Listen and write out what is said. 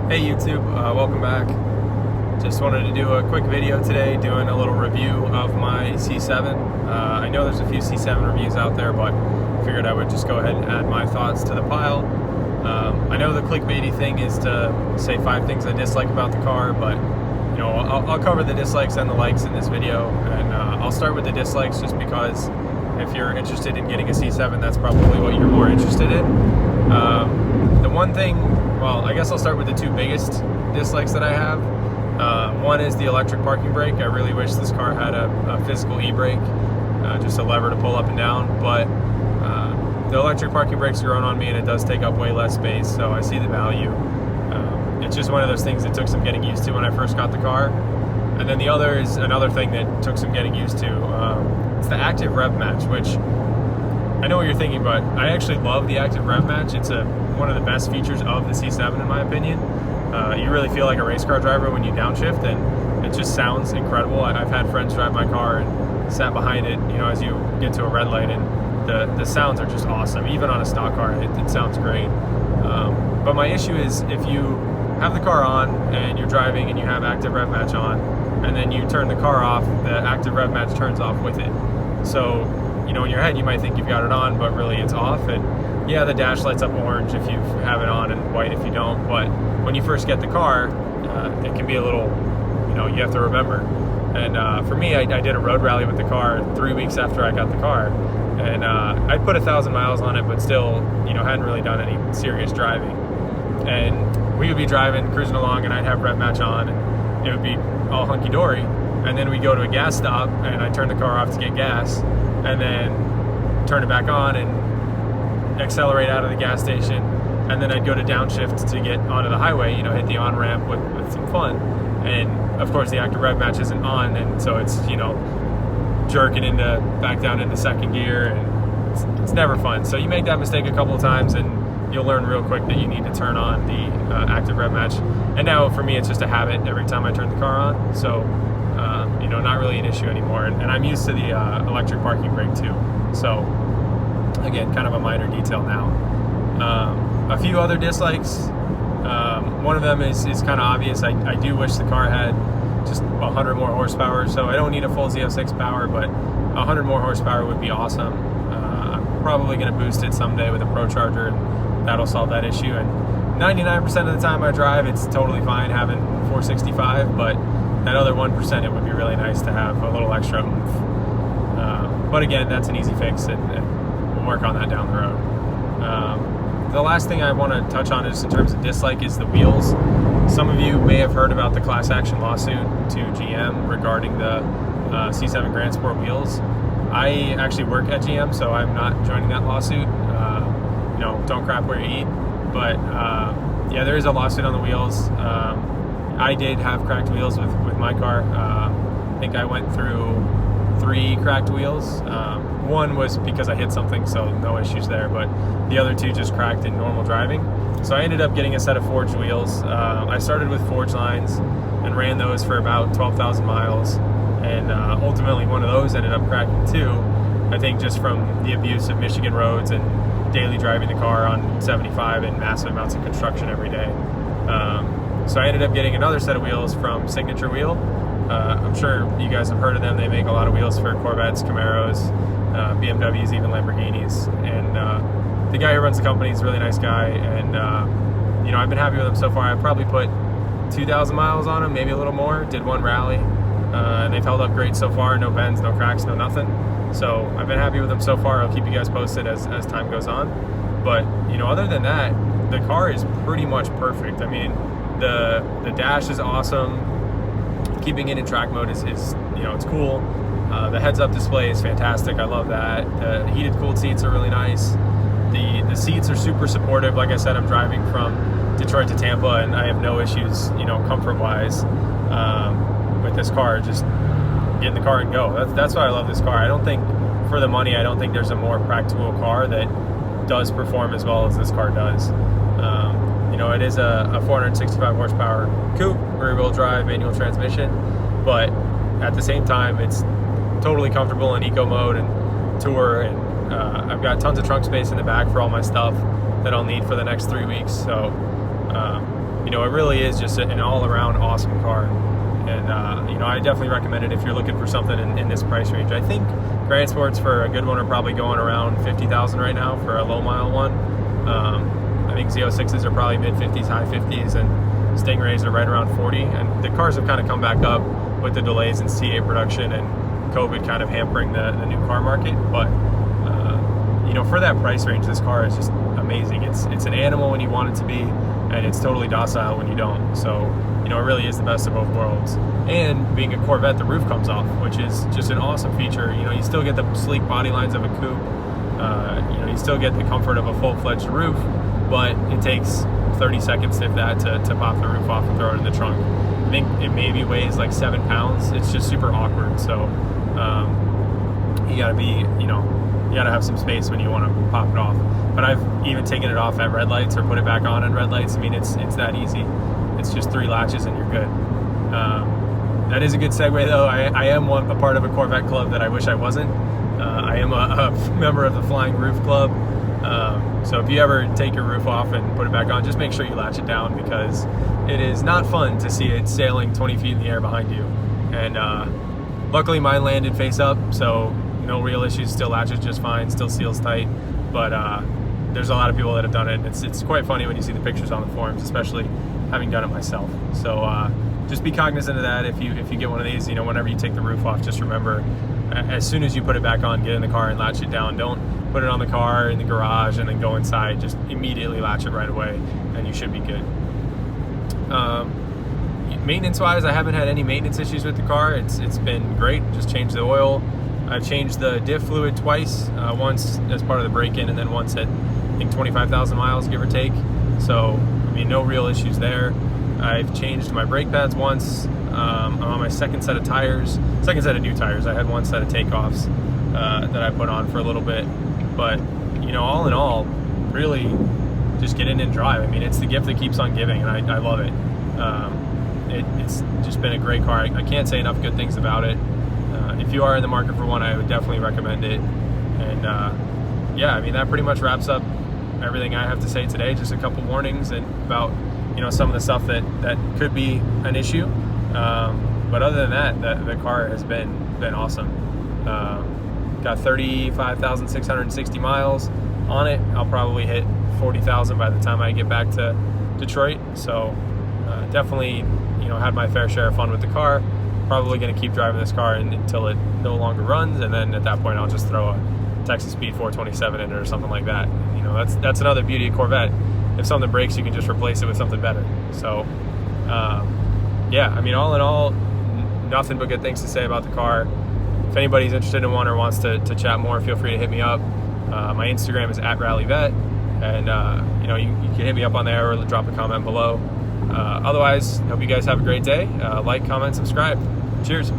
Hey YouTube, welcome back. Just wanted to do a quick video today doing a little review of my C7. I know there's a few C7 reviews out there, but figured I would just go ahead and add my thoughts to the pile. I know the clickbaity thing is to say 5 things I dislike about the car, but you know, I'll cover the dislikes and the likes in this video, and I'll start with the dislikes just because if you're interested in getting a C7, that's probably what you're more interested in. The one thing, well, I guess I'll start with the 2 biggest dislikes that I have. One is the electric parking brake. I really wish this car had a physical e-brake, just a lever to pull up and down, but the electric parking brakes are growing on me and it does take up way less space, so I see the value. It's just one of those things that took some getting used to when I first got the car. And then the other is another thing that took some getting used to. It's the active rev match, which I know what you're thinking, but I actually love the active rev match. It's one of the best features of the C7 in my opinion. You really feel like a race car driver when you downshift, and it just sounds incredible. I've had friends drive my car and sat behind it, you know, as you get to a red light, and the sounds are just awesome. Even on a stock car, it sounds great. But my issue is if you have the car on and you're driving and you have active rev match on, and then you turn the car off, the active rev match turns off with it. So, you know, in your head you might think you've got it on, but really it's off. And yeah, the dash lights up orange if you have it on and white if you don't, but when you first get the car, it can be a little, you know, you have to remember. And for me, I did a road rally with the car 3 weeks after I got the car, and I put 1,000 miles on it, but still, you know, hadn't really done any serious driving. And we would be driving, cruising along, and I'd have rev match on, and it would be all hunky-dory. And then we go to a gas stop, and I turn the car off to get gas, and then turn it back on and accelerate out of the gas station. And then I'd go to downshift to get onto the highway, you know, hit the on-ramp with some fun. And of course the active rev match isn't on, and so it's, you know, jerking back down into second gear, and it's never fun. So you make that mistake a couple of times, and you'll learn real quick that you need to turn on the active rev match. And now for me, it's just a habit every time I turn the car on. So, you know, not really an issue anymore. And I'm used to the electric parking brake too. So again, kind of a minor detail now. A few other dislikes. One of them is kind of obvious. I do wish the car had just 100 more horsepower. So I don't need a full Z06 power, but 100 more horsepower would be awesome. I'm probably going to boost it someday with a Pro Charger, and that'll solve that issue. And 99% of the time I drive, it's totally fine having 465, but that other 1%, it would be really nice to have a little extra oomph. But again, that's an easy fix, and we'll work on that down the road. The last thing I want to touch on is in terms of dislike is the wheels. Some of you may have heard about the class action lawsuit to GM regarding the C7 Grand Sport wheels. I actually work at GM, so I'm not joining that lawsuit. You know, don't crap where you eat. But yeah, there is a lawsuit on the wheels. I did have cracked wheels with my car. I think I went through 3 cracked wheels. One was because I hit something, so no issues there, but the other 2 just cracked in normal driving. So I ended up getting a set of forged wheels. I started with forged lines and ran those for about 12,000 miles, and ultimately one of those ended up cracking too. I think just from the abuse of Michigan roads and daily driving the car on 75 and massive amounts of construction every day. So I ended up getting another set of wheels from Signature Wheel. I'm sure you guys have heard of them. They make a lot of wheels for Corvettes, Camaros, BMWs, even Lamborghinis. And the guy who runs the company is a really nice guy, and you know, I've been happy with them so far. I've probably put 2,000 miles on them, maybe a little more. Did 1 rally, and they've held up great so far. No bends, no cracks, no nothing. So I've been happy with them so far. I'll keep you guys posted as time goes on. But you know, other than that, the car is pretty much perfect. I mean, the dash is awesome. Keeping it in track mode is you know, it's cool. The heads-up display is fantastic. I love that. The heated cooled seats are really nice. The seats are super supportive. Like I said, I'm driving from Detroit to Tampa, and I have no issues, you know, comfort-wise with this car. Just get in the car and go. That's why I love this car. I don't think, for the money, I don't think there's a more practical car that does perform as well as this car does. You know, it is a 465 horsepower coupe, rear-wheel drive, manual transmission, but at the same time, it's totally comfortable in eco mode and tour, and I've got tons of trunk space in the back for all my stuff that I'll need for the next 3 weeks. So you know, it really is just an all-around awesome car. And you know, I definitely recommend it if you're looking for something in this price range. I think Granite Sports for a good one are probably going around 50,000 right now for a low mile one. I think Z06s are probably mid 50s, high 50s, and Stingrays are right around 40. And the cars have kind of come back up with the delays in C8 production and COVID kind of hampering the new car market. But you know, for that price range, this car is just amazing. It's an animal when you want it to be, and it's totally docile when you don't. So, you know, it really is the best of both worlds. And being a Corvette, the roof comes off, which is just an awesome feature. You know, you still get the sleek body lines of a coupe. You know, you still get the comfort of a full-fledged roof, but it takes 30 seconds, if that, to pop the roof off and throw it in the trunk. I think it maybe weighs like 7 pounds. It's just super awkward. So you gotta be, you know, you gotta have some space when you want to pop it off. But I've even taken it off at red lights or put it back on at red lights. I mean, it's that easy. It's just 3 latches and you're good. That is a good segue though. I am a part of a Corvette club that I wish I wasn't. I am a member of the Flying Roof Club. So if you ever take your roof off and put it back on, just make sure you latch it down, because it is not fun to see it sailing 20 feet in the air behind you. And luckily mine landed face up, so no real issues, still latches just fine, still seals tight. But there's a lot of people that have done it. It's quite funny when you see the pictures on the forums, especially having done it myself. So just be cognizant of that. If you get one of these, you know, whenever you take the roof off, just remember, as soon as you put it back on, get in the car and latch it down. Don't put it on the car in the garage and then go inside. Just immediately latch it right away, and you should be good. Maintenance wise, I haven't had any maintenance issues with the car. It's been great. Just changed the oil. I've changed the diff fluid twice, once as part of the break-in and then once at, I think, 25,000 miles, give or take. So, I mean, no real issues there. I've changed my brake pads once. I'm on my second set of new tires. I had one set of takeoffs that I put on for a little bit. But, you know, all in all, really just get in and drive. I mean, it's the gift that keeps on giving, and I love it. It's just been a great car. I can't say enough good things about it. If you are in the market for one, I would definitely recommend it. And yeah, I mean, that pretty much wraps up everything I have to say today. Just a couple warnings and about, you know, some of the stuff that could be an issue. But other than that, the car has been awesome. Got 35,660 miles on it. I'll probably hit 40,000 by the time I get back to Detroit. So definitely, you know, had my fair share of fun with the car. Probably going to keep driving this car until it no longer runs, and then at that point I'll just throw a Texas Speed 427 in it or something like that. You know, that's another beauty of Corvette. If something breaks, you can just replace it with something better. So yeah, I mean, all in all, nothing but good things to say about the car. If anybody's interested in one or wants to chat more, feel free to hit me up. My Instagram is @RallyVet, and you know, you can hit me up on there or drop a comment below. Otherwise, hope you guys have a great day. Like, comment, subscribe. Cheers.